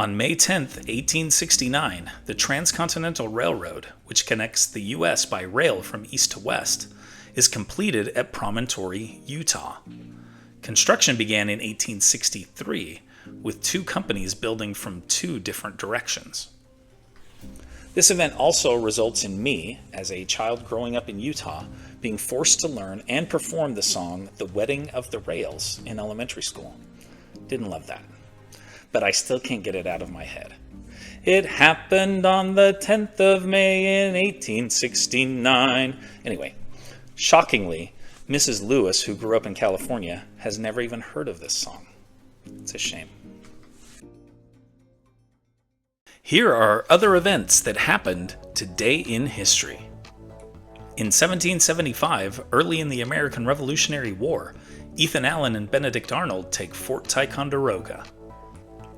On May 10, 1869, the Transcontinental Railroad, which connects the U.S. by rail from east to west, is completed at Promontory, Utah. Construction began in 1863, with two companies building from two different directions. This event also results in me, as a child growing up in Utah, being forced to learn and perform the song "The Wedding of the Rails" in elementary school. Didn't love that, but I still can't get it out of my head. It happened on the 10th of May in 1869. Anyway, shockingly, Mrs. Lewis, who grew up in California, has never even heard of this song. It's a shame. Here are other events that happened today in history. In 1775, early in the American Revolutionary War, Ethan Allen and Benedict Arnold take Fort Ticonderoga.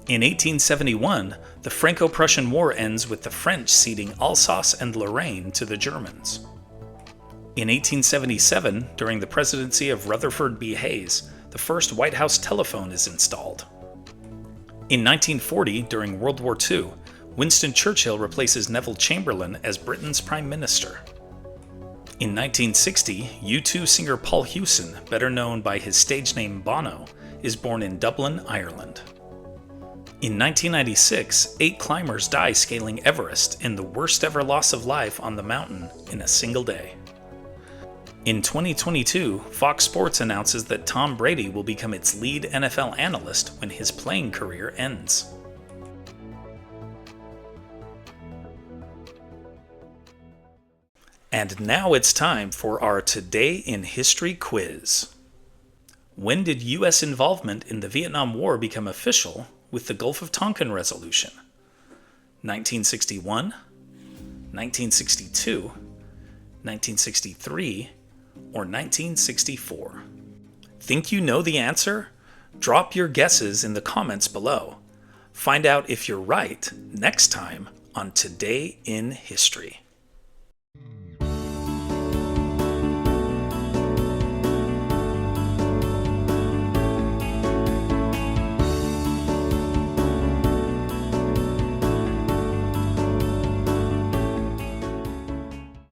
In 1871, the Franco-Prussian War ends with the French ceding Alsace and Lorraine to the Germans. In 1877, during the presidency of Rutherford B. Hayes, the first White House telephone is installed. In 1940, during World War II, Winston Churchill replaces Neville Chamberlain as Britain's Prime Minister. In 1960, U2 singer Paul Hewson, better known by his stage name Bono, is born in Dublin, Ireland. In 1996, 8 climbers die scaling Everest in the worst ever loss of life on the mountain in a single day. In 2022, Fox Sports announces that Tom Brady will become its lead NFL analyst when his playing career ends. And now it's time for our Today in History quiz. When did U.S. involvement in the Vietnam War become official with the Gulf of Tonkin Resolution? 1961, 1962, 1963, or 1964? Think you know the answer? Drop your guesses in the comments below. Find out if you're right next time on Today in History.